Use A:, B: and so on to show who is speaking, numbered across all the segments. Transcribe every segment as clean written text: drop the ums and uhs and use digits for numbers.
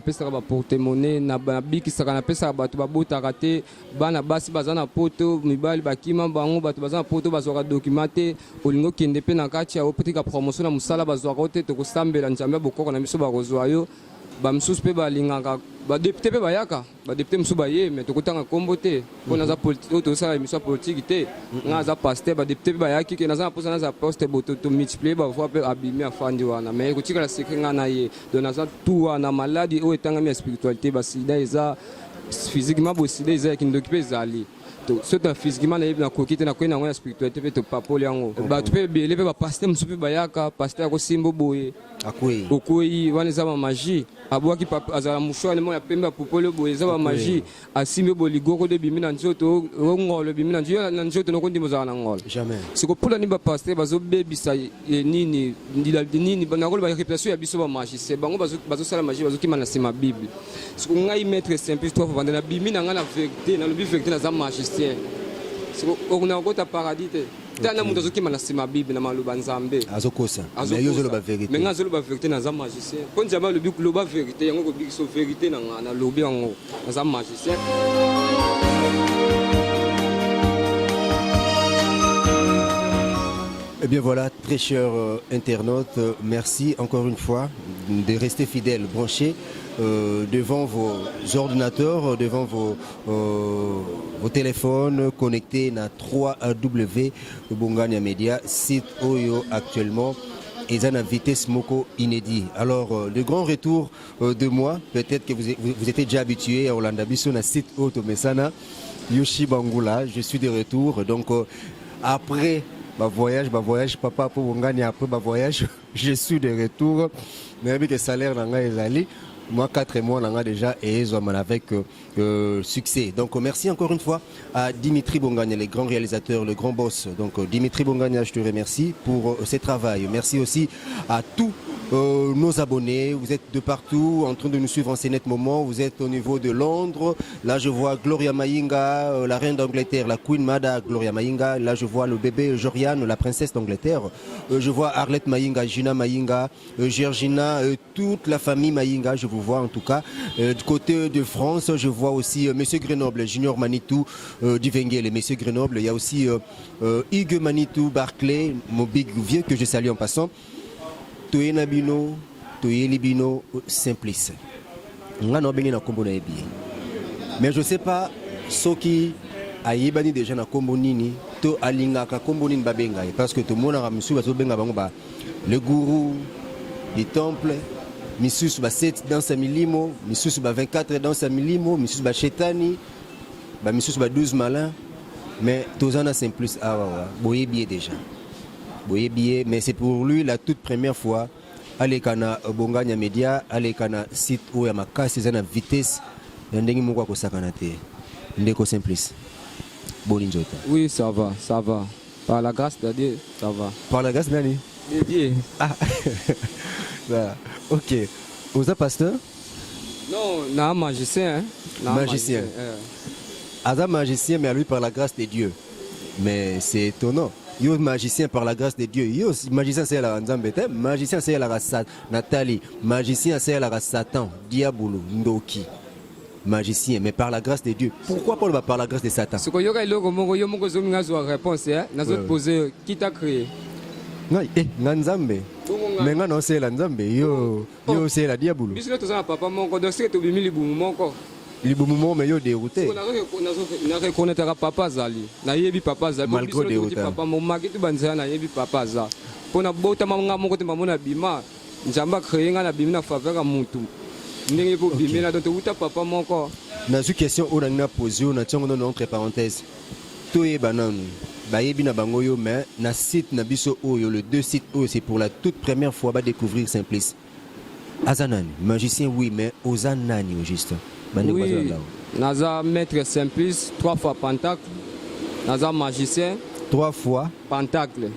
A: napesaka ba porte-monnaie na bikisaka napesaka bato babotaka te bana basi baza na poto mibali bakima bango bato baza na poto bazwaka document te olingi okende mpe na kati ya opetika promotion na mosala bazwaka te tokosambela nzambe ya bokoko na biso bakozwa yo bamisusu mpe balingaka badepute mpe bayaka badepute mosusu baye me tokotanga nkombo te mpo naza oyo tosala émission ya politike te nga aza paster badepute mpe bayaki ke naza na mposa naza poste bo tomultiplie bavoi mpe abimi afandi wana me kotikala sekre nga na ye don naza tu wana maladi oyo etangami ya spiritualité basida eza physiquement bosida eza ya kindoki mpe ezali soki physiquement nayebi nakoki te nakoki nango ya spiritualité mpe topapoli yango bato mpe ebele mpe bapaster mosusu mpe bayaka paster akosimba boye okwei wana eza bamagie abwaki azala mushwane mo ya pembe ya popolo boye eza bamagie asimbi boligoko de bimi na nzoto ngolo bimi na nzoto na nzoto nokondima ozala na ngolo sikopula ni bapaster bazobebisa nini nakolo baréputation ya biso bamagicien bango bazosala magie bazokima na nsima bible siko ngai maître simplice toi vanda na bimi na ngai na vérité nalobi vérité naza magicien siko okota paradis te tana mutu azokima na nsima bible na maloba nzambe
B: azokosa mais ozoloba vérité
A: mais nga azoloba vérité naza magicien mpo nzambe alobi loba vérité yango kobikiso vérité na nga nalobi yango naza magicien.
B: Eh bien voilà, très chers internautes, merci encore une fois de rester fidèles, branchés devant vos ordinateurs, devant vos téléphones connectés à 3W Bongania Media, site Oyo actuellement. Et à vitesse moko inédit. Alors, le grand retour de moi, peut-être que vous étiez déjà habitué à Olanda Bisso, na site Auto Mesana, Yoshi Bangula, je suis de retour. Donc, après voyage, papa pour Bongani, après voyage, je suis de retour. Mais avec le salaire, moi 4 mois déjà et avec succès. Donc merci encore une fois à Dimitri Bongania, le grand réalisateur, le grand boss. Donc Dimitri Bongania, je te remercie pour ce travail. Merci aussi à tous nos abonnés. Vous êtes de partout en train de nous suivre en ces nets moments. Vous êtes au niveau de Londres. Là je vois Gloria Mayinga, la reine d'Angleterre, la Queen Mada Gloria Mayinga. Là je vois le bébé Joriane, la princesse d'Angleterre. Je vois Arlette Mayinga, Gina Mayinga, Georgina, toute la famille Mayinga. Je vous vois en tout cas. Du côté de France, je vois aussi Monsieur Grenoble, Junior Manitou, Divengel, Monsieur Grenoble. Il y a aussi Hugues Manitou, Barclay, mon big vieux que je salue en passant. Toye Nabino, Toye Libino, Simplice. Mais je ne sais pas ce qui a yébani déjà na Kombonini, to alingaka Kombonini babenga, parce que tout le monde a reçu le gourou du temple. Misus ba 7 dans sa milimo, Misus ba 24 dans sa milimo, Misus ba Chetani, Misus ba 12 malins. Mais Tozana Simplice, boye billet déjà. Boye billet, mais c'est pour lui la toute première fois. Alekana Bongania Media, Alekana site où ya makasi zana vitesse. Ndengi moko ko sakana te. Ndeko Simplice. Bolinjota.
A: Oui, ça va, ça va. Par la grâce de Dieu, ça va.
B: Par la grâce de
A: Dieu.
B: Ah. Ok. Vous êtes pasteur?
A: Non, non, magicien.
B: Hein? Magicien. Ada magicien, mais à lui par la grâce de Dieu. Mais c'est étonnant. Yo magicien par la grâce de Dieu. Yo magicien c'est la Nzambete, magicien c'est la Nathalie, magicien c'est la Satan, Diabolo, Ndoki. Magicien, mais par la grâce de Dieu. Pourquoi pas par la grâce de Satan?
A: Ce que yo réponse, n'a poser qui t'a créé.
B: Non, Nzambe. Mais non, c'est la Nzambe. Yo c'est la Diabolo.
A: Puisque tu as papa mon code, c'est que tu bimi libu mon corps.
B: Libu mon mais yo dérouté.
A: Na reconnaître papa Zali. Na yebi papa Zali.
B: Malgré dérouté.
A: Papa mon maki tu banza na yebi papa Zali. Pour na bota mama mon côté maman na bima. Nzamba créer na bima na faveur à mutu. Ndenge po bima na donc uta papa mon corps.
B: Na une question on a posé on a tiongo entre parenthèses. Toye banane. Bayebi na bangoyo mais na site na biso oyo le deux sites oyo c'est pour la toute première fois va découvrir Simplice. Azanani, magicien oui mais Ozanani au juste.
A: Oui, naza maître Simplice 3 fois pentacle. Naza magicien
B: 3 fois
A: pentacle.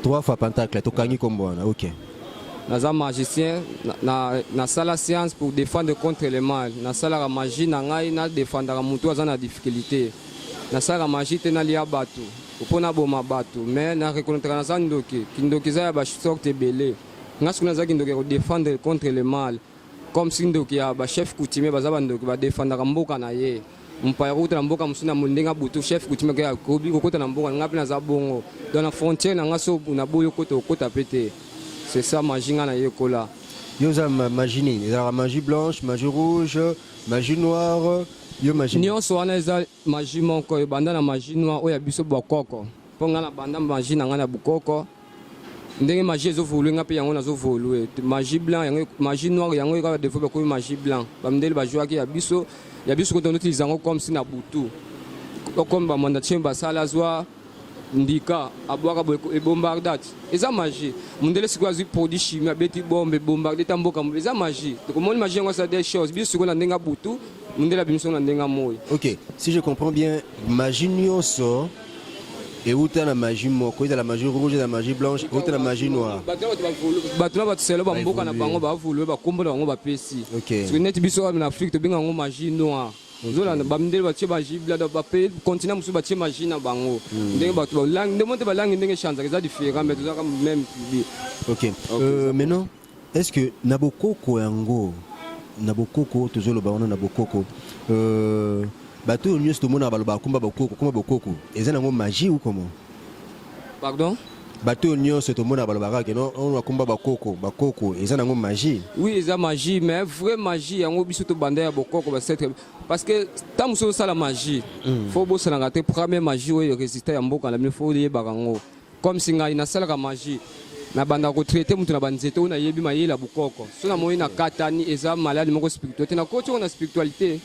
B: 3 fois pentacle tokangi kombona. OK.
A: Naza magicien na sala science pour défendre contre le mal. Na sala la magie na ngai na défendre mutu azana difficulté. Na sala magie tena lia batu. Opona boma batu mais na reconnaître na sandoki kindoki za ba sorte belé. Ngasu na za kindoki défendre contre le mal. comme si ndoki ya chef coutumier baza bandoki badefendaka mboka na ye mpaya kokota mboka mosusu na ndenge butu chef coutumier ke akobi kokota na mboka nga mpe naza bongo dans la frontière na nga so na boyi okota mpe te. C'est ça magie nga na yekola.
B: Yo za magie nini? Ezalaka magie blanche, magie rouge, magie noire, yo magie
A: nyonso wana eza magie moko ebanda na magie noire oyo ya biso bokoko mpo nga na banda magie na nga na bokoko ndenge magie ezovolue nga mpe yango nazovolue magie blanc yango magie noire yango ekaka defo bakomi magie blanc bamindele bajwaki ya biso koto notiliza yango comme si na butu comme bamandatien basala azwa ndika abwaka ebombardate eza magie mundele sikoyo azwi produit chimie abeti bombe ebombarde ta mboka eza magie tokomoni magie yango eza des choses biso sikoyo na ndenge butu mundele abimiso na ndenge moi.
B: Ok, si je comprends bien, magie nyonso et où la magie moko, la magie rouge, la magie blanche, où la magie noire.
A: Batuna batselo ba mboka na bango ba vulu ba kombo na bango ba pesi.
B: Ok.
A: Parce que net biso na Afrique to binga ngo magie noire. Zola na bamndele ba tie magie blanc ba pe continent musu ba tie magie na bango. Ndenge ba to langue ndemonte ba langue ndenge chanza za différent mais to même public.
B: Ok. Maintenant, est-ce que nabokoko yango nabokoko tozolo ba wana nabokoko bato nyonso tomona baloba komba bokoko komba bokoko eza nango magie ou comment?
A: Pardon?
B: Bato nyonso tomona baloba ke non on komba bakoko eza nango magie?
A: Oui, eza magie mais vraie magie yango biso to banda ya bokoko ba c'est parce que tant muso sala magie faut bosana ngate première magie oyo résultat ya mboka na mi faut yebaka ngo comme singa ina sala ka magie na banda ko traiter mutu na banzeto na yebi mayela bukoko so na moyi na katani eza malade moko spiritualité na kocho na spiritualité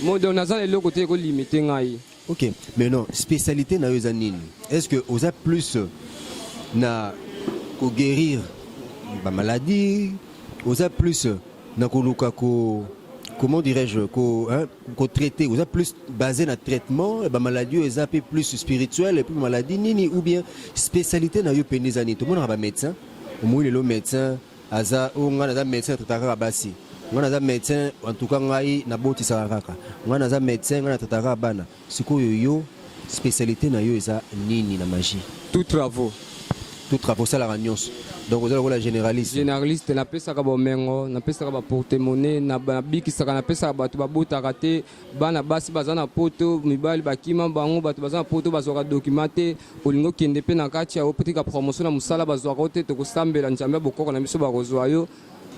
A: modo na za le côté ko limiter ngai.
B: Ok, mais non spécialité na yo za nini? Est-ce que osa plus na ko guérir ba maladie, osa plus na ko luka ko comment dirais-je ko traiter, osa plus basé na traitement ba maladie osa peu plus spirituel et puis maladie nini ou bien spécialité na yo penizani to mona ba médecin au le médecin aza o ngana za médecin trataka basi ngana za médecin en tout cas ngai na boti saraka ngana za médecin ngana trataka bana sikoyo yo spécialité na yo eza nini na magie?
A: Tout travaux
B: ça la nyonso. Donc vous avez la généraliste.
A: Généraliste na pesa ka bomengo na pesa ka ba porte-monnaie na biki saka na pesa ba to babota kate bana basi bazana poto mibali bakima bango bato bazana poto bazoka documenter olingo kende pe na kati ya opetika promotion na musala bazwa kote to kosambela njamba bokoko na biso ba kozwa yo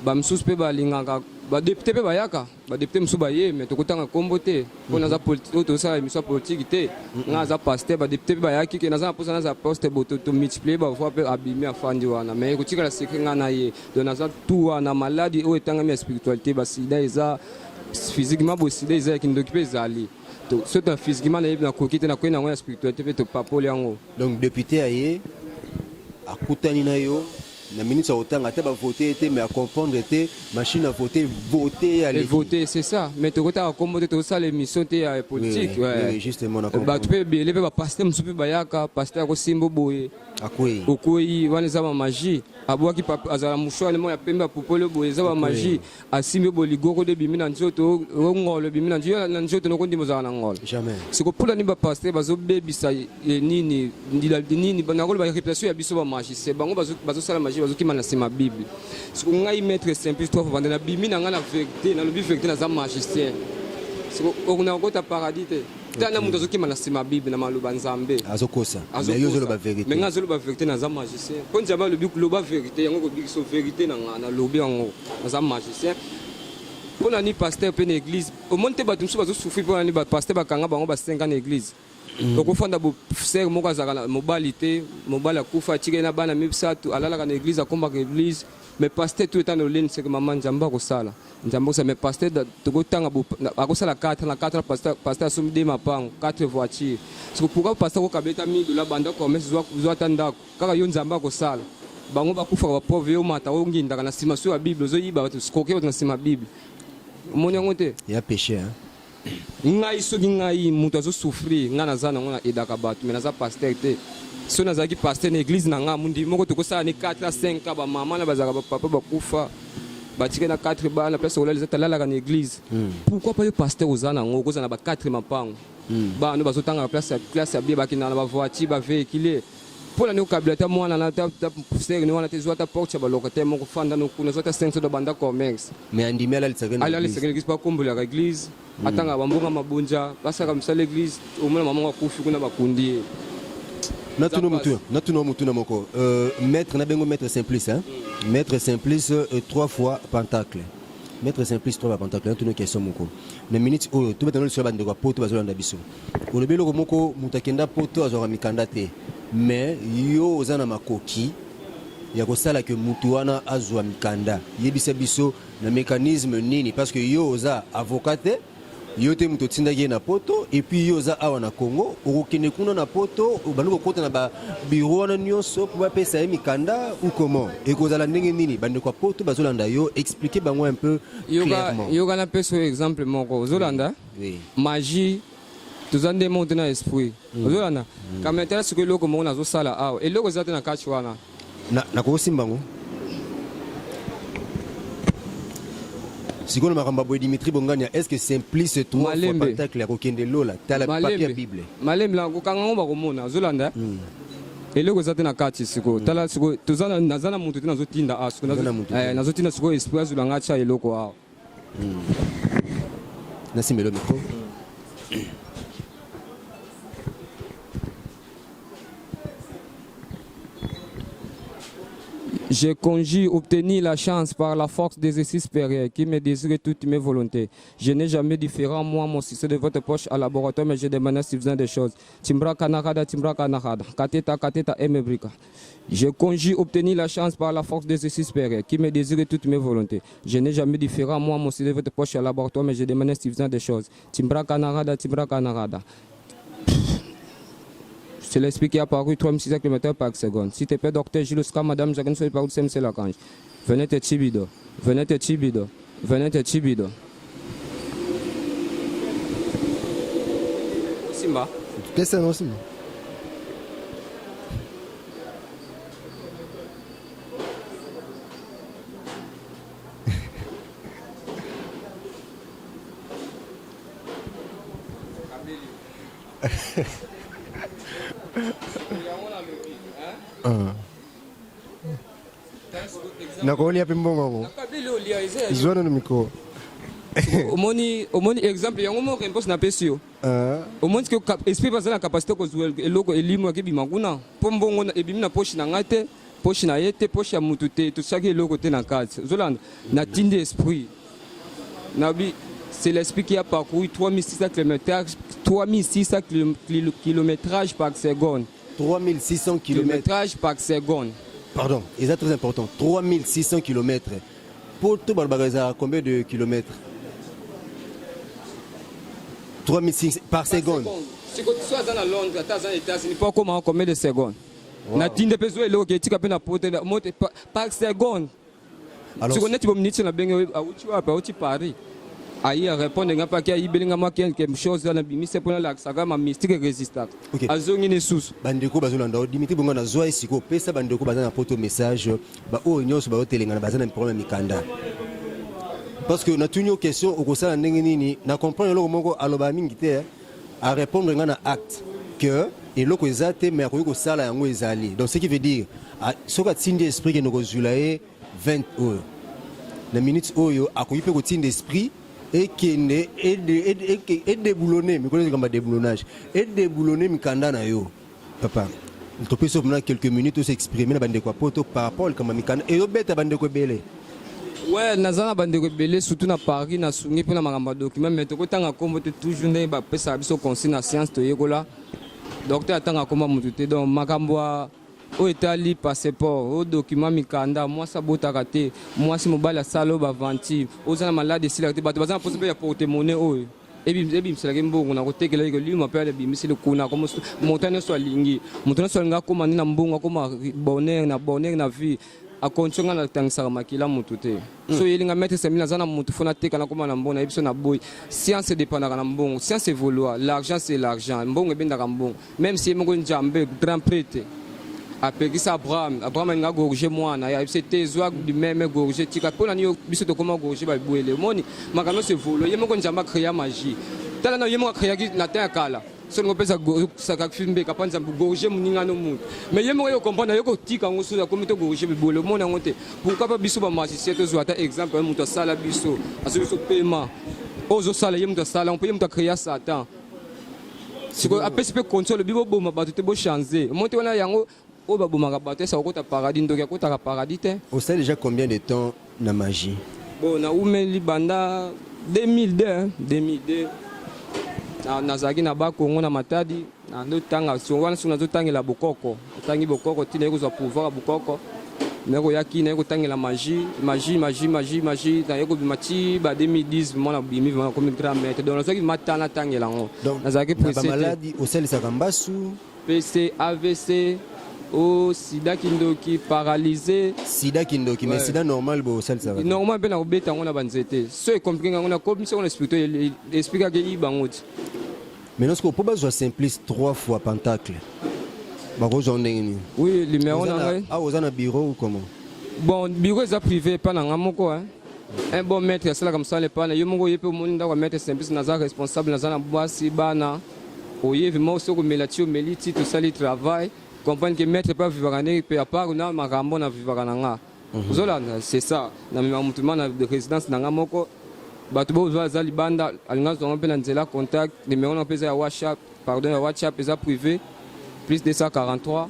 A: ba msusu pe balingaka ba député pe bayaka ba député msusu baye mais to kotanga kombo te pona za politique to sala émission politique te nga za pasteur ba député pe bayaki ke na za posa na za poste boto to multiplier ba fois pe abimi afandi wana mais kotika la secret nga na ye donc na za tout na maladie o etanga mi spiritualité ba sida eza physiquement bo sida eza ki ndokipe zali to so ta physiquement na kokite na kwena ngona spiritualité pe to papole yango.
B: Donc député aye akutani na yo na ministre autant à voter mais à comprendre était machine à voter
A: voter c'est ça mais tu as combattre tout ça l'émission de politique
B: ouais justement
A: bah tu peux les pasteur msupi bayaka pasteur ko simbo boye
B: akoyi
A: okoyi wana za magie abwaki azala mushwa mo ya pembe popolo boye za magie asimbe boligoko de bimina nzoto ngolo bimina nzoto no kondi mozala na ngolo
B: jamais
A: siko pula ni ba pasteur bazo bebisa nini ndila nini bana ko ba réputation ya biso ba magie c'est bango bazo sala magie bazo kimana sima bible siko ngai maître simplice toi vendre na bimina ngana vérité na lobi vérité na za magicien siko okuna kota paradis te tana mundo zoki mana sima bible na maluba nzambe
B: azokosa mais yo zo ba vérité
A: mais nga zo ba vérité na za magicien kon jaba lobi loba vérité yango ko biso vérité na na lobi yango na za magicien pona ni pasteur pe na église au monte ba tumsu bazo souffrir pona ni ba pasteur ba kanga bango ba 5 ans na église donc fanda bo ser moko azaka mobilité mobala kufa tige na bana mibsatu alala ka na église akomba ka église mais pasteur tout étant le c'est que maman njamba ko sala njamba ça mais pasteur to go tanga akosala 4 na 4 pasteur sumi de mapango 4 voitures c'est pourquoi pasteur ko kabeta mi de la banda ko mais zo atanda kaka yo njamba ko sala bango bakufa ba pauvre yo mata o nginda na sima so ya bible zo yiba bato skoke na sima bible moni ngote
B: ya péché hein
A: ngai soki ngai mutu azo souffrir nga naza nango na edaka bato mais naza pasteur te so nazalaki pasteur na église na nga mundi moko tokosala ni 4 à 5 ka bamama na bazalaka bapapa bakufa batike na 4 bana place olala talalaka na église pourquoi pas yo pasteur oza nango okozala na ba 4 mapango bana bazotanga place ya bie bakina na bavoiture bavéhicule pola ni ukabila ta mwana na ta sere ni wana te zwata porte ba lokate mo kufanda no kuna zwata senso do banda commerce
B: mais andimi ala lisakeni
A: ala lisakeni l'église pas kumbula la église atanga bambunga mabunja basaka msala l'église omona mama wa kufi kuna bakundi
B: natuno mutu na moko maître na bengo maître Simplice hein maître Simplice 3 fois pentacle maître Simplice 3 fois pentacle natuno question moko na minute oyo to betano sur bande ko poto bazolanda biso olobelo ko moko mutakenda poto azora mikanda te mais yo ozana makoki ya kosala ke mutu wana azwa mikanda yebisa biso na mécanisme nini parce que yo oza avocat te yo te mutu tindaki na poto et puis yo oza awa na Congo okokende kuna na poto bandi kokota na ba bureau wana nyonso po bapesa ye mikanda ou comment ekozala ndenge nini bandi kwa poto bazolanda yo expliquer bango un peu clairement
A: yo kana peso exemple moko ozolanda magie tuzande monte na esprit ozolanda kametela siko loko mo na zo sala awa eloko zate na kachi wana
B: na ko simbango sikono makamba boy Dimitri Bongania est-ce que Simplice 3 fois pentacle kokende lola tala papier bible
A: malembe la ko kanga ngomba ko mona ozolanda eloko zate na kachi siko tala siko tuzana nazana muntu tina zotinda asiko nazotinda siko esprit azulanga cha eloko awa
B: nasimelo micro.
A: Je conjure obtenir la chance par la force des exercices supérieurs qui me désire toutes mes volontés. Je n'ai jamais différent, moi, mon succès de votre poche à laboratoire, mais je demande si vous avez des choses. Timbra kanakada, kateta, emebrika. Je conjure obtenir la chance par la force des exercices supérieurs qui me désire toutes mes volontés. Je n'ai jamais différent, moi, mon succès de votre poche à laboratoire, mais je demande si vous avez des choses. Timbra kanakada. C'est l'esprit qui a paru 3600 km par seconde. Si tu es docteur Gilles Oscar, madame, je ne sais pas où c'est la cange. Venez te chibido. Simba.
B: Qu'est-ce que c'est, Simba? Nakoli api mbongo zona no miko
A: omoni exemple yango mo réponse na pesio omoni que esprit bazana capacité ko zuel eloko elimo ke bimanguna po mbongo na ebimi na poche na ngate poche na yete poche ya mutu te to saki eloko te na kati zolanda na tinde esprit na bi c'est l'esprit qui a parcouru 3600 km par seconde
B: 3600
A: km par seconde.
B: Pardon, et c'est très important. 3600 km. Pour tout Balbagaza, combien de kilomètres? 3600 par seconde.
A: Si tu sois dans Londres, tu es aux États-Unis, pas comment combien de secondes? Na tinde peso elo ke tika pena pote par seconde. Alors si on est tu minutes na benga auti Paris. Aïe répondre nga pas qu'il belinga ma quelque chose dans bimi c'est pour la saga ma mystique résistante azongi ne sous
B: bandeko bazolanda Dimitri Bongana zwa isiko pesa bandeko bazana poto message ba o nyonso ba otelenga na bazana problème mikanda parce que na tunyo question okosala ndenge nini na comprendre loko moko aloba mingi te à répondre nga na acte que eloko ezate mais akoki kosala yango ezali donc ce qui veut dire soka tindi esprit ke noko zulae 20 heures na minutes oyo akoki pe ko tindi esprit et déboulonner, mais connaissez comme déboulonnage, et déboulonner mikanda na yo, papa. On peut seulement quelques minutes où s'exprimer na bande quoi poto par rapport comme mikanda et obeta bande quoi belé.
A: Ouais, nazana bande quoi belé surtout na Paris na sungi pour na magamba document mais to tanga kombo te toujours ne ba pesa biso conseil na science to yekola. Docteur tanga komba mututé donc makambo au Italie passeport au document mikanda moi ça botaka te moi si mobile salo ba venti ozana malade si la te bato bazana possible ya porter monnaie oyo ebi msela mbongo na kotekela iko lui m'appelle bimisi le kuna comme montagne so lingi montagne so linga comme na mbongo comme bonheur na vie a konchonga na tangisa makila mutu te so yelinga mettre semina zana mutu fona teka na comme na mbona ebiso na boy science dépendaka na mbongo science évolue l'argent c'est l'argent mbongo ebendaka mbongo même si moko njambe grand prêtre apekisa Abraham nga gorge mwana ya c'était zwa du même gorge tika pona ni biso to comment gorge ba buele moni makano se volo yemo ko njamba créer magie tala na yemo créer na terre kala so ngo pesa saka filmbe kapanza gorger muninga no mutu mais yemo yo comprendre yo ko tika ngo so comme to gorger bibolo mona ngote pourquoi pas biso ba magicien to zo ata exemple un mutu sala biso aso biso paiement ozo sala yemo to sala on peut yemo to créer satan siko apesi pe contrôle bibo boma bato te bo changer monte wana yango o ba boma ka bato ça ko ta paradis ndoki ko ta paradis te.
B: Vous savez déjà combien de temps na magie?
A: Bon na umeli banda 2002 nazalaki na bakongo na matadi na ndotanga wana so nazotangela bokoko otangi bokoko tina ekozwa pouvoir ya bokoko nakoyaki na ekotangela magie na ekobima ti ba 2010 mwana bimi vraiment comme grand maître donc nazalaki matana tangela yango nazalaki
B: pressé maladie osalisaka mbasu
A: PC AVC o sida kindoki paralysé
B: sida kindoki mais sida normal bo osalisaka
A: normal mpe na kobeta yango na banzete so ekomplike yango na komisa ngo na spirituel expliquaka ibango ti.
B: Maintenant, ce qu'on peut pas simplice 3 fois pentacle.
A: Oui, numéro na
B: vous avez un bureau ou comment?
A: Bon, bureau est privé, pas dans ngamoko hein. Un bon maître, c'est là comme ça les pas. Yo mongo yepe monde ndako maître simplice naza responsable naza na boisi bana. Oye vraiment so ko melatio meliti tout ça le travail. Comprendre que maître pas vivre en pe à part na makambo na vivre en nga. Zola c'est ça. Na mutuma na résidence na ngamoko. Bato bo za libanda alinga zo mpe na nzela contact numéro na pesa ya WhatsApp pardon ya WhatsApp pesa privé plus 243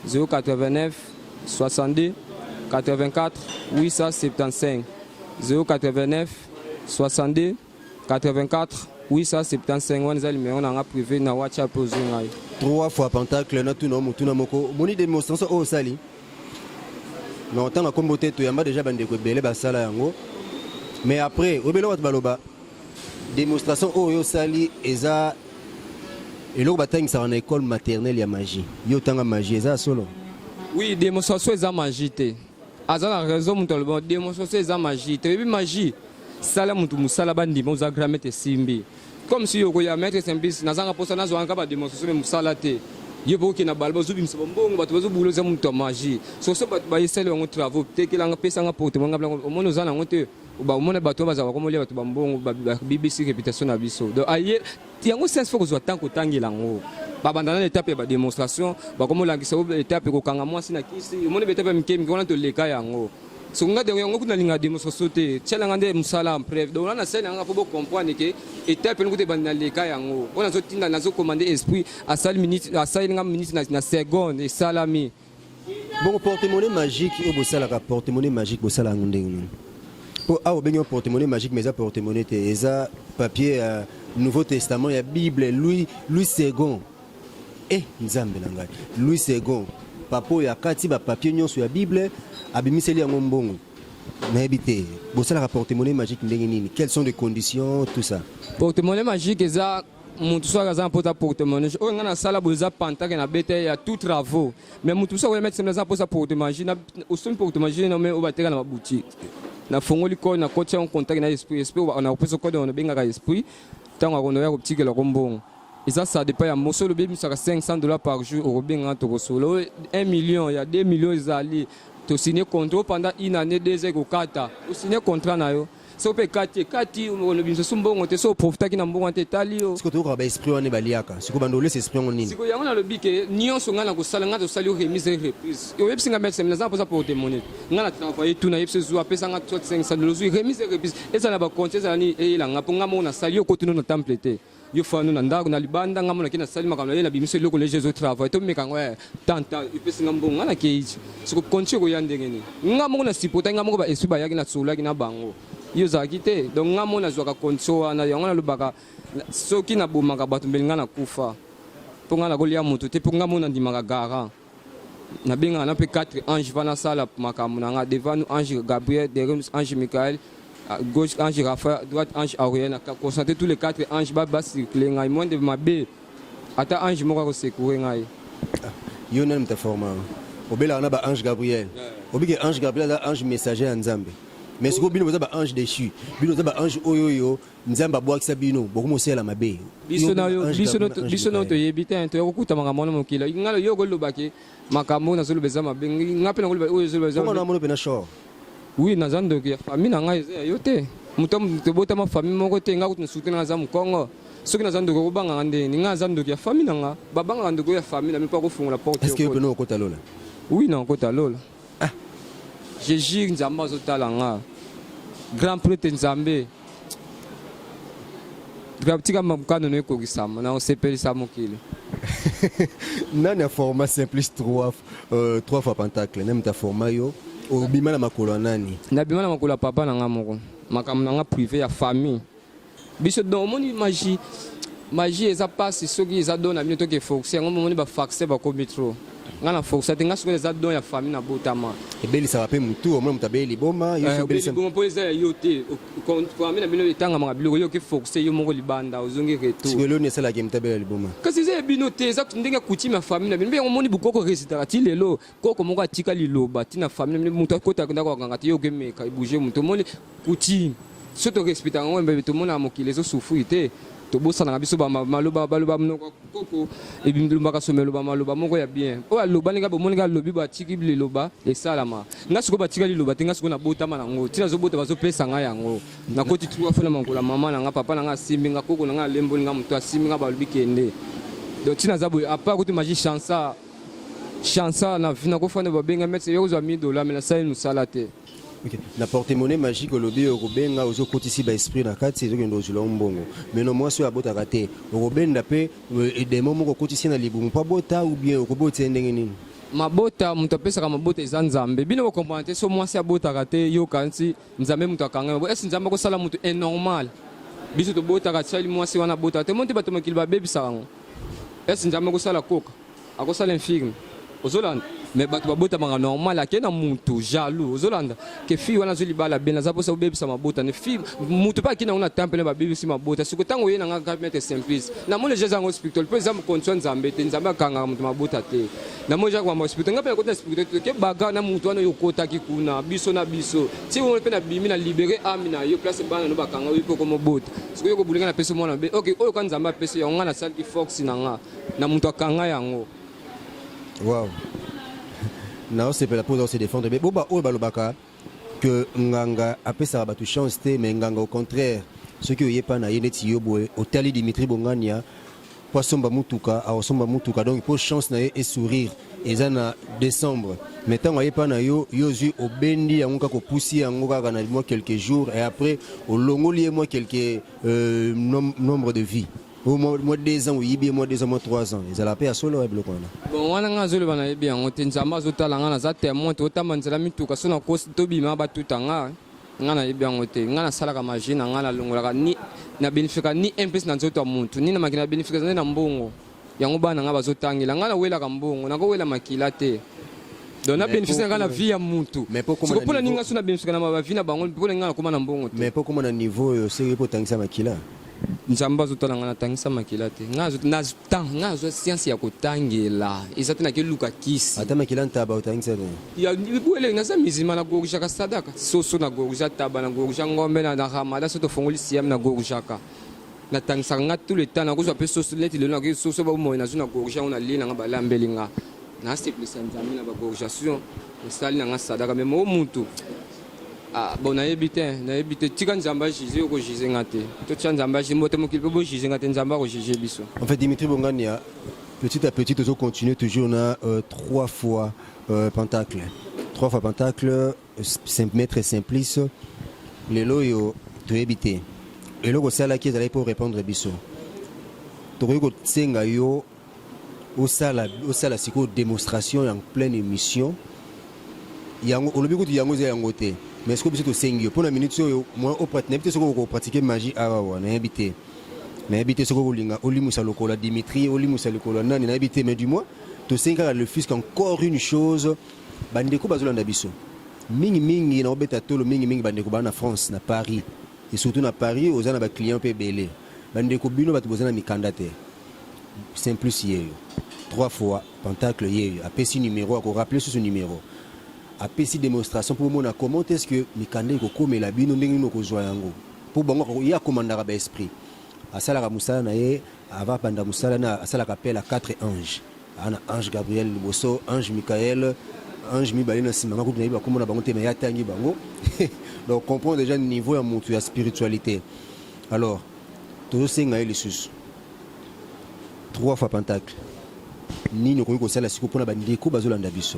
A: 089 62 84 875 089 62 84 875 wana za numéro na nga privé na WhatsApp ozunga
B: 3 fois pentacle na tuna mutuna moko moni démonstration o sali non tant na kombote to yamba déjà bande ko belé basala yango. Mais après, au belo baloba démonstration oyo sali eza eloko batangisa en école maternelle ya magie. Yo tanga magie eza solo.
A: Oui, démonstration eza magie te. Aza la raison mutu le démonstration eza magie te. Bi magie sala mutu musala bandi mo za grammaire te simbi. Comme si yo ko ya maître simplice nazanga posa nazo anga ba démonstration musala te. Yo boki na balba zubi msabongo bato bazo buloza mutu magie. So so bato ba yesele ngo travaux te kelanga pesa nga porte ngabla omono zana ngote ba mona bato bazaka komolia bato bambongo ba BBC réputation na biso donc aye tiango sense faut que zo tanko tangela ngo ba bandana l'étape ba démonstration ba komola ngisa étape ko kanga mwasi na kisi mona étape mkemi kona to leka yango so nga de yango kuna linga démonstration te tshela ngande musala en preuve donc na sene nga faut comprendre que étape ngo te bandana leka yango ona zo tinda nazo commander esprit à sal minute à sal nga minute na seconde et salami
B: bon porte-monnaie magique au bosala ka porte-monnaie magique bosala ngondeng. Ah, au béni porte-monnaie magique, mais ça porte-monnaie, ça papier Nouveau Testament, il y a Bible, Louis II. Nzambe nanga. Louis II. Papo ya kati ba papier nyon sur la Bible, abimiseli en ngombongo. Na habité. Bon ça la porte-monnaie magique ndenge nini? Quelles sont les conditions, tout ça?
A: Porte-monnaie magique, ça mutu so akaza mpota porte-monnaie oyo nga na sala boza pantake na bete ya tout travaux mais mutu so oya mettre semblance posa porte-monnaie na osoni porte-monnaie na me obateka na boutique na fongoli ko na kocha on contact na esprit on a opesa ko on benga ka esprit tango akono ya boutique la kombongo et ça dépend ya mosolo bebi saka $500 par jour au benga to solo 1 million ya 2 millions ezali to signer contrat pendant une année 2 ans ko kata o signer contrat na yo so pe kati on binso sumbongo te so profita kina mbongo te talio
B: siko to ko ba esprit wane baliaka siko bandole ce esprit ngoni
A: siko yango na lobike nyonso ngana ko sala ngana to sali remise reprise yo yepsi nga mettre na posa pour témoigner ngana travailler tout na yepsi zo apesa nga $500 remise reprise eza na ba compte eza ni elanga po ngamo na sali yo ko tuno na temple te yo fanu na ndako na libanda ngamo na kina sali makano na bimiso loko les jeux au travail to meka ngwa tanta yepsi nga mbongo ngana ke siko konche ko yandenge ni ngamo na sipota ngamo ba esprit ba yaki na tsola kina bango yo zaki te donc nga mona zwaka konso wana yango na lobaka soki na bomaka bato mbelinga na kufa po nga na kolia moto te po nga mona ndimaka garant na benga na pe 4 anges vana sala makambo na nga devant nous ange Gabriel derrière nous ange Michael à gauche ange Raphaël droite ange Ariel na concentrer tous les 4 anges ba circuler nga moins de mabe ata ange moko ko secourir nga
B: yo na mtaforma obela na ba ange Gabriel obike ange Gabriel da ange messager Nzambe. Mais ce que bino ba ange déchu bino ba ange oyoyo nzamba bwakisa bino bokumosela mabe
A: biso na to yebite to okuta mangamona mokila ngalo yo golobaki makambo na zolo beza mabe ngape na goloba oyo zolo beza
B: comment na mono pena short
A: oui na zando ki famille na ngai yo te mutam to bota ma famille moko te ngaku na soutenir na zamu Kongo soki naza ndeko kobangaka ndeni nga aza ndeko ya famille na nga babangaka ndeko ya famille na mipa kofungola porte.
B: Est-ce que vous connaissez okota lola?
A: Oui na okota lola. Je jure nzambe azotala nga grand prêtre nzambe tika mabukano no ekokisama na osepelisa mokili.
B: Nani a format simplice 3 fois pentacle nani ta format yo obima na makolo nani?
A: Na bima na makolo papa na nga moko makambo na nga privé ya famille biso don omoni magie eza pasi soki eza don na bino toke foxe yango momoni bafaxe bakomi trop nga na foxe te nga soki eza don ya famille na botama
B: ebelisaka mpe mutu omona moto abeli liboma
A: liboma mpo eza ya yo te famille na bino etangamaka biloko yo oke foxe yo moko libanda ozongi retour
B: eloni esalaka moto abela liboma
A: kasi eza ya bino te eza ndenge ya coutume ya famille na bino mpe yango omoni bukoko resitaka ti lelo koko moko atika liloba ti na famille na bino moto akotaka ndako akanga te yo okemeka ebouge moto omoni coutume so torespectaka yango mbe tomonaka mokili ezosufui te tobosanaka biso baloba monoko koko ebimlumbaka some eloba maloba moko ya bien oyo aloba ndenge bomoninga alobi batiki liloba esalama nga sikoyo batika liloba te nga sikoyo nabotama nango ntina azobota bazopesa ngai yango nakoti trois fois na makolo mama na nga papa na nga asimbi nga koko na nga alemboli nga moto asimbi nga balobi kende donc ntina aza boye apa kuti maji chansa na vi nakofanda babenga metse yo kozwa $1000 me nasali mosala te.
B: Okay. Na porte-monnaie magique olobi okobenga ozokotisi baesprit na kati ezokende ozwila mbongo meno mwasi oyo abotaka te okobenda mpe edemo moko okotisi na libumu mpo abota ou bien okobota ndenge nini?
A: Mabota moto apesaka mabota eza nzambe bino bokomprendre te so mwasi abotaka te yoka nti nzambe moto akanga esi nzambe akosala moto enormal biso tobotaka tiali mwasi wana abotaka te monte bato mokili babebisaka yango esi nzambe akosala koka akosala infirme ozolanda mais bato babotamaka normal ake na mutu jaloux ozolanda ke fille wana azolibala be naza mposa obebisa mabota ne fille mutu mpe akina ngo na temple babebisi mabota siko ntango oye nanga kametre simplice namoni eza yango spirituel mpo eza mokonzi wa nzambe te nzambe akangaka moto mabota te namoni eza kwamba spirituel nga mpe nakoti na spirituel ke baga na mutu wana oyo okotaki kuna biso na biso ti omoni mpe na bimi na libere ami na yo place bana no bakanga oyo mpe okomobota sikoyo kobulinga na pesi mwana be ok oyo ka nzambe apesi yango nga nasalaki force na nga na mutu akanga yango.
B: Wow. Non, c'est pas la pause de se défendre. Mais bon, balobaka que nganga apesa batu chance te mais nganga au contraire ce que yé pas na yeneti yoboe au tali Dimitri Bongania poissomba mutuka a osomba mutuka donc pour chance na et sourire et ça na décembre mais tant yé pas na yo yozu au bendi yango ko poussi yango ka na moi quelques jours et après au longoli moi quelques nombre de vies. Au mois de 2 ans, oui, mois de 2 ans, mois 3 ans. Ils allaient payer à solo et bloquer.
A: Bon, on a un zolo bana bien. On tient jamais au talent. On a ça témoin. Tout à manzela mitu. Parce qu'on a cause tobi ma batu tanga. On a bien oté. On a sala kama jina. On a longola ni na bénéfice ni impres na zoto muntu. Ni na makina bénéfice na mbongo. Yango bana nga bazotangi. On a wela kambongo. On a wela makilate. Donc na bénéfice na vie ya muntu. Mais pourquoi on a ninga suna bénéfice na ma vie na bango. Pourquoi on a comment na mbongo. Mais
B: pourquoi on a niveau c'est pour tangisa makila.
A: Nzamba zotala ngana tangisa makila te nga zo science ya kotangela eza te na ke luka kisi
B: ata makila ntaba utangisa te
A: ya bwele na za mizima na gorusha ka sadaka soso na gorusha taba na gorusha ngombe na ramada soto fongoli siam na gorusha ka na tangisa nga tout le temps na kozwa pe soso leti le na ke soso ba mo na zo na gorusha ona lina nga balambelinga na step le sanzami na ba gorusha sio misali na nga sadaka mais mo muntu. Ah bon na ebite tika nzamba jize ko jize ngate to tcha nzamba jimote mokili bo jize ngate nzamba ko jize biso.
B: En fait Dimitri Bongania petit à petit toujours continuer toujours na 3 fois pentacle 3 fois pentacle maître simplice lelo yo to ebite elo ko sala ki ezali pour répondre biso to ko tsenga yo au sala siko démonstration en pleine émission yango olobi ko yango za yango te. Mais est-ce que vous êtes au Seigneur pour la minute moi au pratique ce que vous pratiquez magie awa na habité mais habité ce que vous linga oli musalokola Dimitri oli musalokola nani na habité mais du moins to senga le fisc encore une chose bandeko bazolanda biso mingi na obeta tolo mingi bandeko ba na France na Paris et surtout na Paris aux ana ba clients pe belé bandeko bino batu bozana mikanda te simplice yeyo 3 fois pentacle yeyo apesi numéro à rappeler sur ce numéro a pesi démonstration pour moi comment est-ce que mikande ko komela bino ndenge no ko zwa yango pour bango ya komandaka ba esprit asala ka musala na ye ava panda musala na asala ka appel à 4 anges ana ange Gabriel liboso ange Michael ange mibale na sima ko na ba komona bango te mais ya tangi bango donc comprendre déjà le niveau ya mutu ya spiritualité alors tout senga les sus 3 fois pentacle. Nini ko ko sala siko pona bandeko bazolanda biso.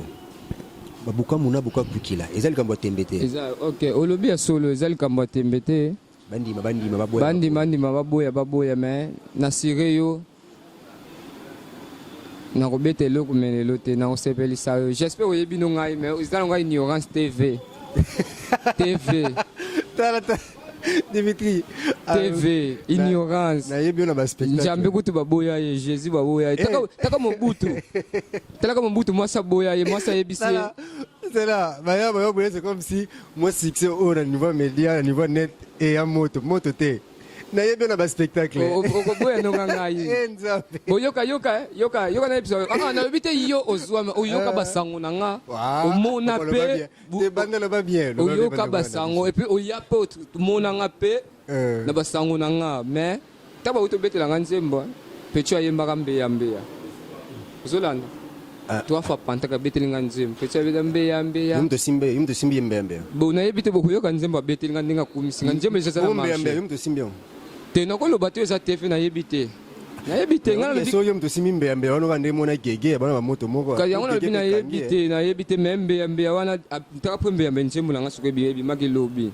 B: Babuka muna buka kukila. Ezali kambo tembete.
A: OK, olobi ya solo ezali kambo tembete.
B: Bandima baboya.
A: Bandima baboya mais na sireyo na robete loko menelo te na osepelisa yo. J'espère oyebi no ngai mais ezali ngai ignorance TV.
B: Dimitri
A: TV ignorance
B: na yebi na ba spectacle
A: njambe kutu baboya ye Jésus baboya ye taka mobutu moi ça boya ye moi ça yebisi
B: c'est là c'est comme si moi succès au niveau média au niveau net et à moto te na yebi na ba spectacle
A: okoboya no ngai yoka na episode na bite yo ozwa oyoka basango nanga omona pe
B: te banda na ba bien
A: oyoka basango et puis oyape mona nga pe na basango nanga mais taba utobetela nga nzembo pe tu ayemba mbeya ozolanda toi fa pantaka beteli nga nzembo pe tu ayemba mbeya
B: yumto simbi mbeya
A: bo na yebite bokuyoka nzembo beteli nga ndinga kumisinga nzembo eza na marché
B: yumto simbi
A: te nakoloba te eza tefe nayebi te
B: so yo mto simbi mbeya wana kande mona gege bana bamoto moko
A: kasi yango nayebi te me mbeya wana taka po mbeya nzembo nanga soko ebimaki lobi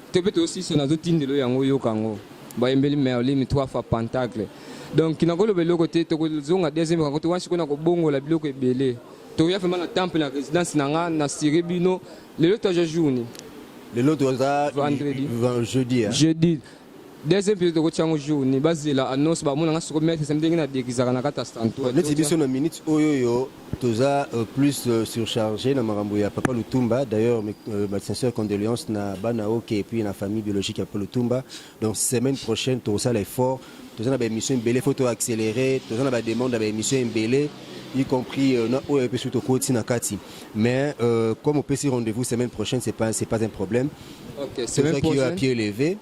A: te pe tosisa nazotindelo yango oyokango bayembeli merlin 3 fois pentacle donc nakoloba eloko te tokozonga deuxième kango towana sikoyo na kobongola biloko ebele toya fema na temple na résidence nanga na siri bino lelo toaja journée
B: lelo toza jeudi
A: deuxième période de Kochango journée bazela annonce ba mona ngasuko mettre samedi ngina dekizaka na kata stanto
B: net biso na minutes oyo toza plus surchargé na marambo ya papa Lutumba d'ailleurs ma sincère condoléances na bana OK et puis na famille biologique ya papa Lutumba donc semaine prochaine toza l'effort toza na ba émission belé faut accélérer toza na ba demande ba émission belé y compris na oyo pe surtout koti na kati mais comme on peut se rendez-vous semaine prochaine c'est pas un problème.
A: OK, semaine prochaine
B: à pied levé.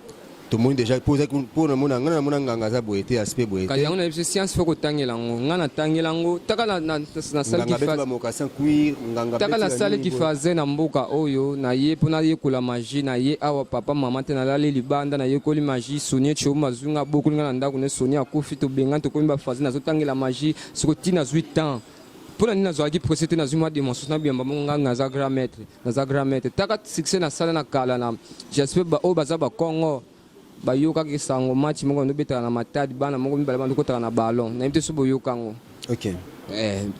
B: Tout le monde déjà posé pour le monde nganga za boité aspect boité
A: kaya on a science faut tangela ngana tangela ngo taka na salle qui faisait
B: mokasan kui nganga
A: taka la salle qui faisait na mboka oyo na ye pona ye kula magie na ye awa papa mama te na lali libanda na ye koli magie sonia choma zunga beaucoup ngana ndako ne sonia akufi to benga to komba fazer na zo tangela magie siko tina 8 ans pona nina zo aki procéder na zuma démonstration na biamba nganga za grand maître taka succès na salle na kala na j'espère ba o baza ba Congo bayoka kisango match moko ndobetaka na matadi bana moko mibala bandu kotaka na ballon na yebite so boyokango
B: OK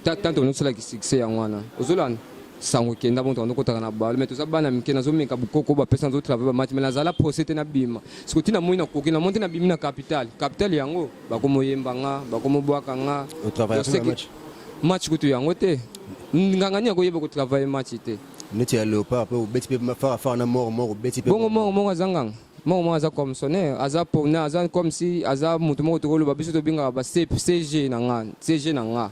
A: tanto nosala ki succès yango wana ozolana sango kenda bonto ndokotaka na ballon mais toza bana mike nazomeka bukoko bapesa nzo travail ba match mais nazala procéder na bima siko tina moyi na koki na monte na bimi na capital yango bakomoyemba nga bakomobwaka nga
B: au travail na
A: match kutu yango te ngangani yakoyeba ko travailler match te
B: neti ya léopard pe obeti pe mafara na mort obeti pe
A: bongo azanganga moi aza comme sonné aza pona aza comme si aza mutu moko tokoloba biso tobinga ba CG nanga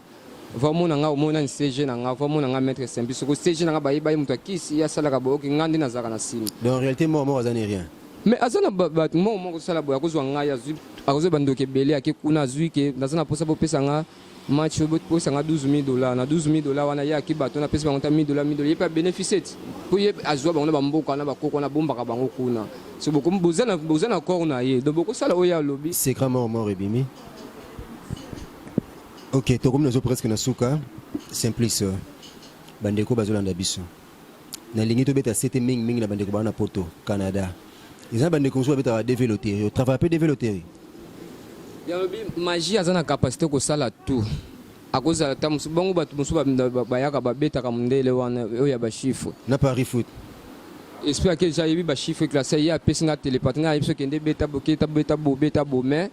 A: vraiment nanga omona ni CG nanga vraiment nanga maître simple soko CG nanga bayiba mutu akisi ya sala ka boki ngandi na zaka na simi
B: mais en réalité moi aza ni rien
A: mais aza na ba mo sala boya kozwa nga ya zu akozo bandoke bele akikuna zuike nazana posa bopesa nga match pour ça $12,000 na $12,000 wana ya kibato na pesa bango $1,000 il pas bénéficier pour y azwa bango na bamboka na bakoko na bomba ka bango kuna so beaucoup bozana corona ye donc beaucoup ça la oya lobby
B: c'est grand mort ebimi. OK to comme nous presque na suka simplice bandeko bazolanda biso na lingi to beta c'était ming na bandeko bana poto Canada ils ont bandeko so beta développer au travail peu développer
A: yalobi magie azana capacité ko sala tout akoza ta musubongo batu musuba bayaka babeta ka mundele wana oyo ya ba chiffre
B: na Paris foot
A: espère que j'ai eu ba chiffre classé ya pesinga télépathe nga biso kende beta beta bo mais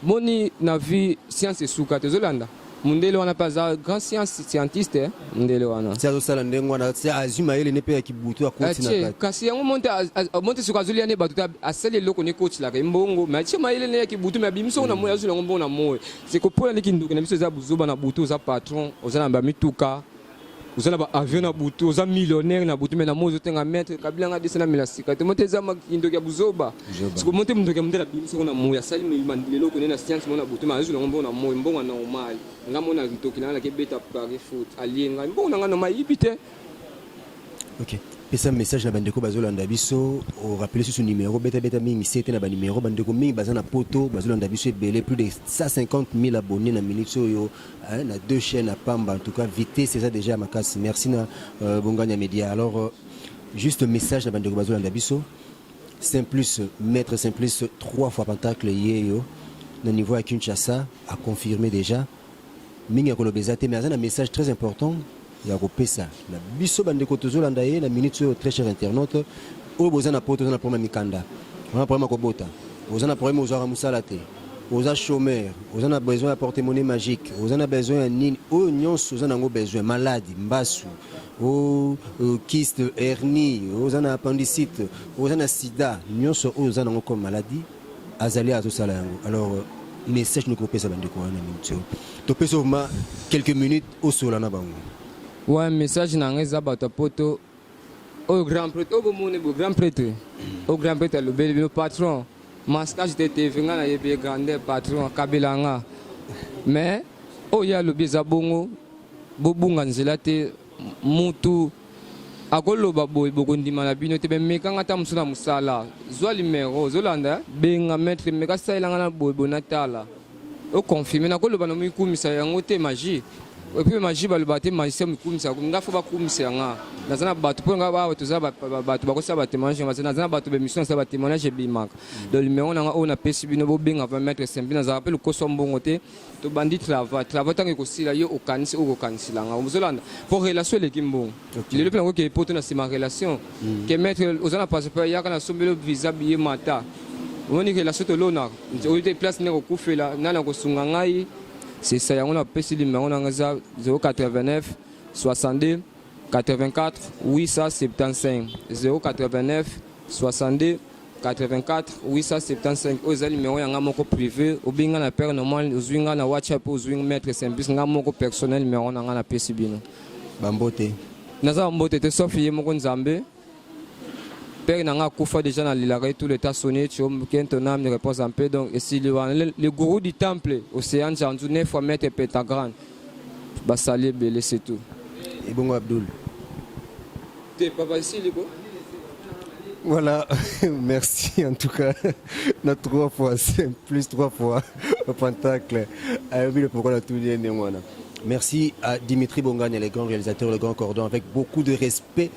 A: moni na vie science suka tezolanda mundele wana pas grand scientiste mundele wana
B: c'est ça sala ndengo wana c'est azuma ele ne pe ya kibutu akoti na kati
A: kasi yango monte suka zuli ane batuta asali loko ne coach la mbongo mais chema ele ne ya kibutu mais bimiso na moya zuli ngombo na moyo c'est ko pola likinduka na biso za buzuba na butu za patron ozana ba mituka ozana ba avion na butu oza millionnaire na butu mais na mozo tenga maître kabila nga desana milasika te monte za makinduka ya buzoba siko monte munduka mundela bimiso na moya sali mandile loko ne na science mona butu mais zuli ngombo na moyo mbongo normal ngamona vitokina na kebeta Paris foot alienga mbongo nga no mayibite.
B: OK pesa message na bandeko bazolanda biso au rappeler sur ce numéro beta mingi c'était na ba numéro bandeko mingi bazana poto bazolanda biso belé plus de 150 000 abonnés na minute yo na 2 chaînes à Pamba. En tout cas vitesse c'est ça déjà makasi. Merci na Bonganya Media. Alors juste un message na bandeko bazolanda biso Simplus maître Simplus 3 fois pentacle yo na niveau à Kinshasa a confirmé déjà mingi akolobezate mais un message très important. Il y a repesa na biso bandeko tozolanda ye na minute très cher internaute o bozana poto na problème mikanda on a problème kobota bozana problème ozara musala te oza chômeur ozana besoin de porte-monnaie magique ozana besoin de nini o nyonso ozana ngo besoin maladie mbasu o kyste hernie ozana appendicite ozana sida nyonso ozana ngo comme maladie azali azosala yango. Alors message nous kopesa bandeko na minute to pesa quelques minutes au solana bango.
A: Ouais, message n'angeza batapoto au grand prêtre, au grand prêtre, au grand prêtre le patron. Masquage de TV nga na yebe grande patron Kabilanga. Mais oh ya le bizabongo bobunga nzela te mutu akoloba boy bokondima na bino te be mekanga ta musuna musala zwa limero zolanda benga maître meka sailanga na boy bonatala o confirmer na koloba no mikumisa yango te magie. Et puis magie balobate magicien mikumisa nga fo bakumisa nga nazana bato po nga ba toza bato bakosa ba témoignage nazana bato be mission sa ba témoignage bimaka le numéro nga on a pesi bino bo benga va mettre sembi na za rappel ko sombongo te to bandi travail tangi ko sila yo okanisi o kokanisila nga muzolanda pour relation le kimbo le le plan ko ke poto na sima relation que mettre ozana passeport ya kana sombelo visa billet mata on que la soto lona on était place ne ko kufela nana ko sunga ngai. C'est ça, on a payé le numéro 089 62 84 875 089 62 84 875 aux numéros yanga moko privé ou bien na père normal aux winga na WhatsApp aux winga mettre service nga moko personnel numéro nga na payé bino
B: bambote
A: naza mbote te sauf yé moko nzambe père nanga kufa déjà na lilare tout l'état sonné tu as ton âme ne repose en paix. Donc ici le gourou du temple océan Janzu 9 fois mettre pentagramme basali belé c'est tout.
B: Et bon Abdul
A: t'es papa ici Ligo.
B: Voilà, merci en tout cas. On a 3 fois, plus 3 fois au pentacle. Merci à Dimitri Bonganya, le grand réalisateur, le grand cordon, avec beaucoup de respect.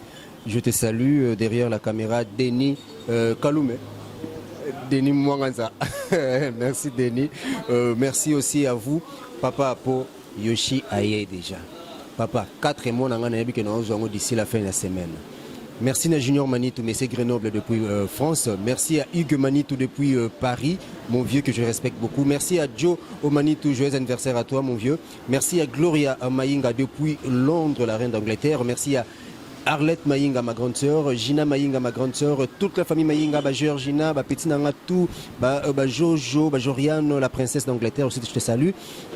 B: Je te salue derrière la caméra, Denis Kaloumé. Denis Mwanganza. Merci Denis. Merci aussi à vous, Papa Apo Yoshi Aye déjà. Papa, 4 mois d'ici la fin de la semaine. Merci à Junior Manitou, Messé Grenoble depuis France. Merci à Hugues Manitou depuis Paris, mon vieux que je respecte beaucoup. Merci à Joe Manitou, joyeux anniversaire à toi mon vieux. Merci à Gloria Maïnga depuis Londres, la reine d'Angleterre. Merci à Arlette Maïnga, ma grande sœur, Gina Maïnga, ma grande sœur, toute la famille Maïnga, Georgina, Petit Nangatou, Jojo, Joriane, la princesse d'Angleterre, aussi je te salue.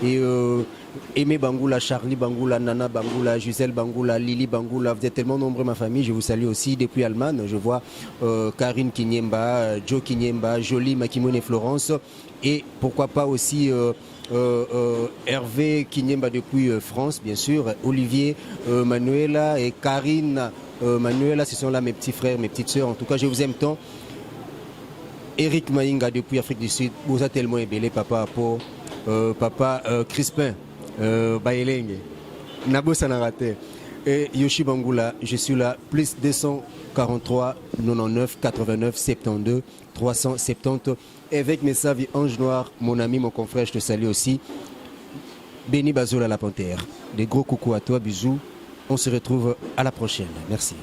B: Et Aimé Bangoula, Charlie Bangoula, Nana Bangoula, Gisèle Bangoula, Lily Bangoula, vous êtes tellement nombreux ma famille, je vous salue aussi depuis Allemagne. Je vois Karine Kinyemba, Joe Kinyemba, Jolie, Makimone et Florence. Et pourquoi pas aussi Hervé Kinyemba depuis France, bien sûr, Olivier, Manuela et Karine, Manuela, ce sont là mes petits frères, mes petites sœurs. En tout cas, je vous aime tant. Eric Maïnga depuis Afrique du Sud, vous êtes tellement ébélé, papa, pour papa Crispin, Baelenge, Nabo Sanarate, et Yoshi Bangoula, je suis là, plus 243 99 89 72 370. Avec mes savis Ange Noir, mon ami, mon confrère, je te salue aussi. Béni Bazola la Panthère. Des gros coucou à toi, bisous. On se retrouve à la prochaine. Merci.